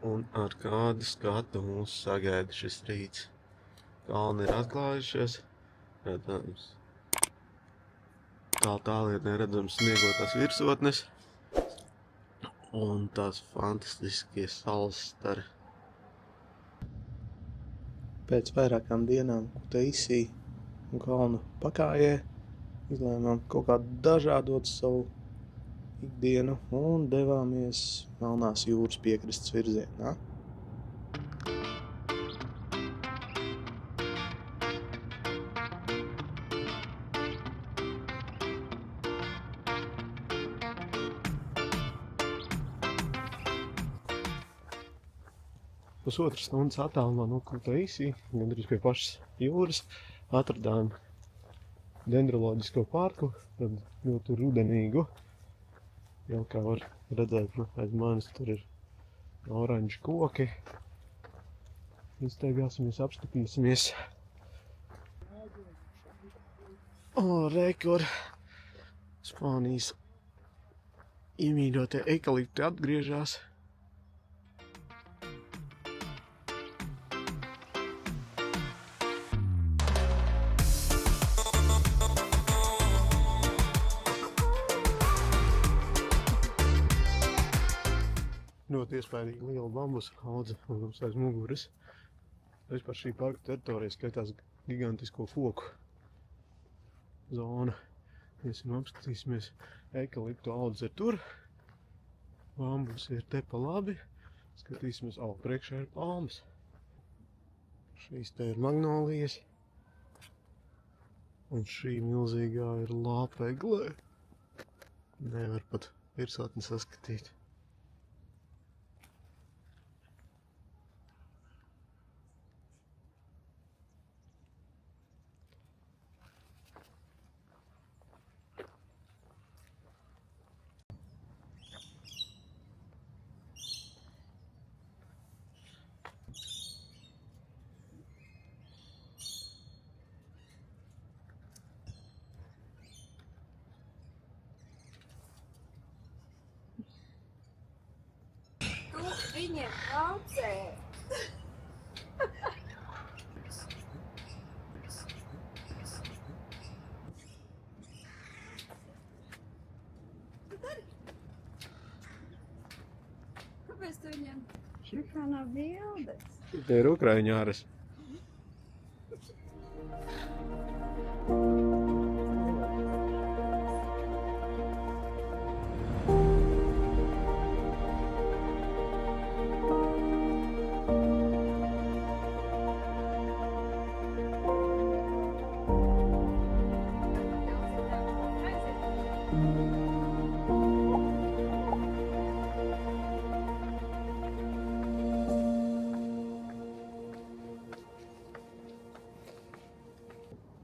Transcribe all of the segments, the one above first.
Un ar kādu skatu mūs sagaida šis rīts. Kalni ir atklājušies, redzams, tālu ir neredzams sniegotās virsotnes un tās fantastiskie saules stari. Pēc vairākām dienām Kutaisī un kalnu pakājē izlēmām kaut kā dažādot savu ikdienu un devāmies Melnās jūras piekrastes virzienā. Pusotras stundas attālumā no Kutaisī, gandrīz pie pašas jūras, atradām dendroloģisko parku, tad ļoti rudenīgu. Jau kā var redzēt, aiz manis tur ir oranži koki. Izteigāsimies, apskatīsimies. Re, kur Spānijas iemīļotie eikalipti atgriežās. Ļoti iespējīgi liela bambusa audze mums aiz muguras. Vispār šī parka teritorija skaitās gigantisko koku zona. Iesim apskatīsimies, eikaliptu audze ir tur, bambus ir te pa labi. Skatīsimies, priekšā ir palmas. Šīs te ir magnolijas. Un šī milzīgā ir lāpeglē. Nevar pat virsotni saskatīt. Viņiem traucē. Kāpēc tu viņiem šifrā nav bildes? Te ir ukraiņu āras.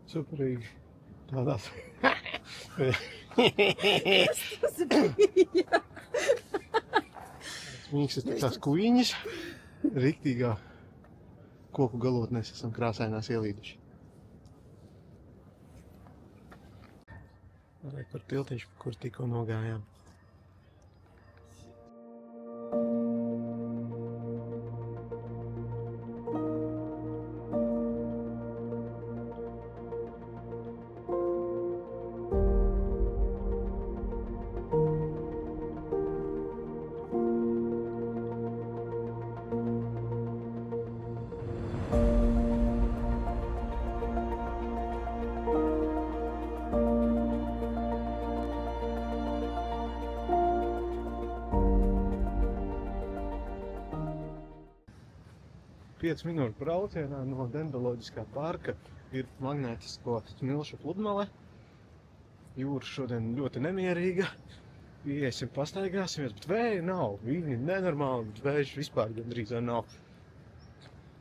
Superīgi. Tādās. Tas bija. Mīkstas tās kuīņas. Riktīgā koku galotnēs esam krāsainās ielīduši. Re, kur tiltiņš, kur tikko nogājām. Pieci minūšu braucienā no dendroloģiskā parka ir magnētisko smilšu pludmale. Jūra šodien ļoti nemierīga. Iesim, pastaigāsimies, bet vēja nav. Viņi nenormāli, bet vējš vispār gandrīz nav.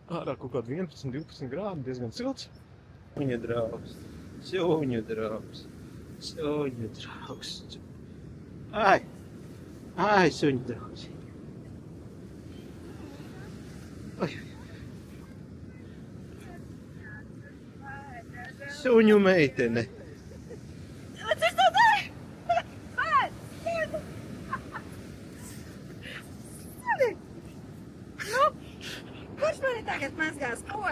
Ārā kaut kādi 11-12 grādi, diezgan silts. Suņa draugs, suņa draugs, suņa draugs. Ai, suņa draugs. Suņu meitene. Tas ir tā! Aizmani tagad mazgās ko?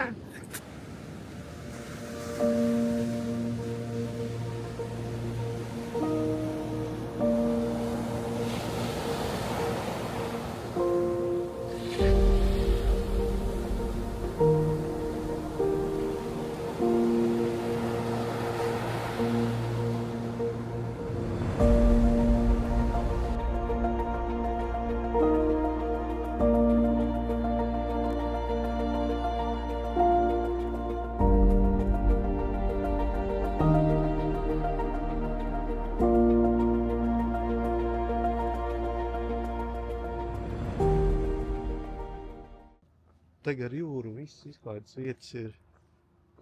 Te gar jūru viss izklaides vietas ir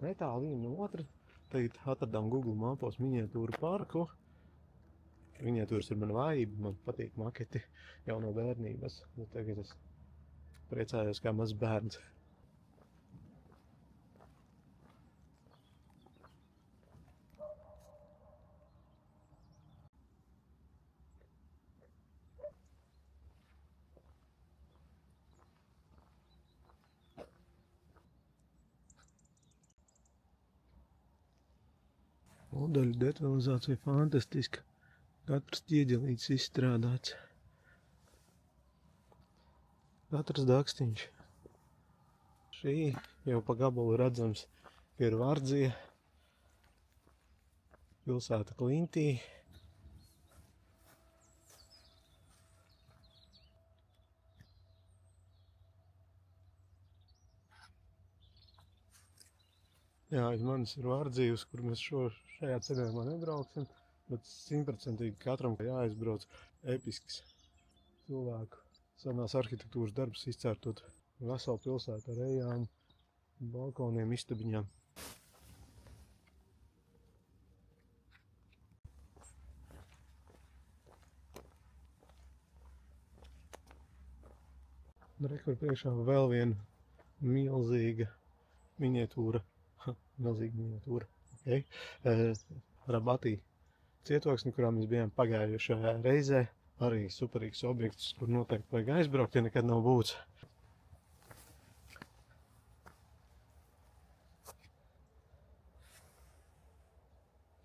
netālu viena no otras. Tagad atradām Google mapos miniatūru parku. Miniatūras ir mana vājība, man patīk maketi jau no bērnības. Tagad es priecājos kā mazs bērns. Modeļu detalizācija fantastiska. Katrs ķieģelītis izstrādāts. Katrs dakstiņš. Šī jau pa gabalu redzams ir Vardzija, pilsēta Klintī. Jā, aiz manis ir Vardzija, uz kur mēs šajā ceļojumā nebrauksim, bet 100% katram jāaizbrauc episks cilvēku senās arhitektūras darbs, izcērtot veselu pilsētu ar ejām, balkoniem, istabiņām. Re, kur priekšā vēl viena milzīga miniatūra. Milzīga miniatūra. Okay. Rabatī cietoksni, kurā mēs bijām pagājušajā reizē. Arī superīgs objekts, kur noteikti vajag aizbraukt, ja nekad nav būts.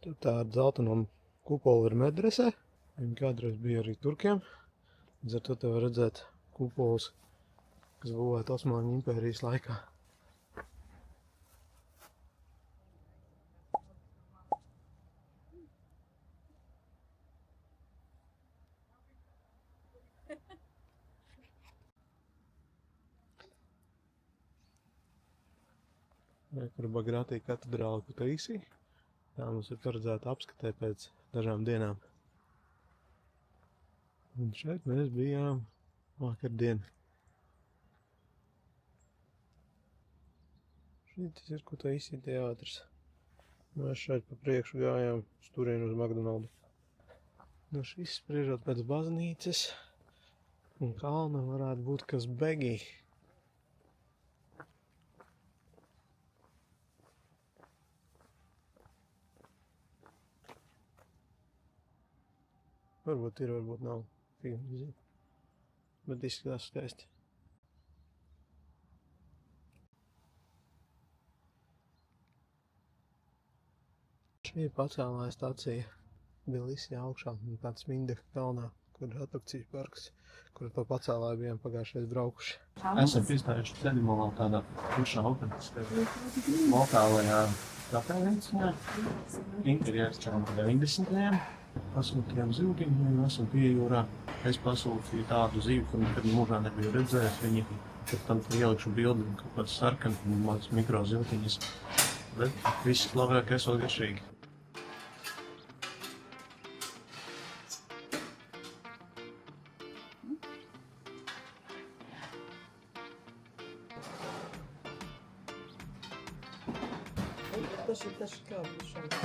Tur tāda zeltainā kupola ir medrese. Viņa kādreiz bija arī turkiem. Līdz ar to te var redzēt kupolas, kas būvēta Osmaņu impērijas laikā. Kur Bagrātī katedrāla Kutaisī. Tā mums ir paredzēta apskatē pēc dažām dienām. Un šeit mēs bijām vakardien. Šis ir Kutaisī teātris. Mēs šeit pa priekšu gājām uz turienu uz McDonaldu. Nu šis spriežot pēc baznīcas un kalna varētu būt kas Begī. Varbūt ir, varbūt nav. Bet izskatās skaisti. Šī ir pacēlāja stacija Bilisijā augšā, tāds Mindeka kalnā, kur ir atrakciju parks, kur to pacēlāju bijām pagājušreiz braukuši. Esam piestājuši ceļu malā tādā pušā autentiskā lokālajā kafejnīcā. Interjers 90. Pasūtījām zivtiņu, esam pie jūrā. Es pasūtīju tādu zivu, ko nekad mūžā nebiju redzējis. Viņi pēc tam ielikšu bildi un kaut kāds sarkani, mazs mikro zivtiņas. Bet viss labākais vēl garšīgi. Tas ir kāds šeit.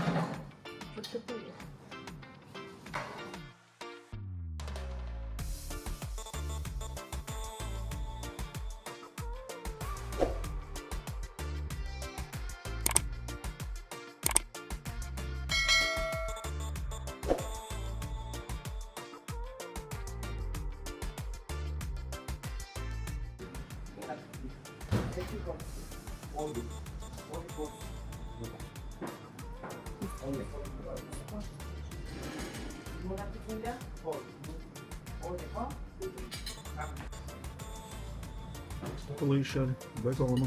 Pollution, begonu.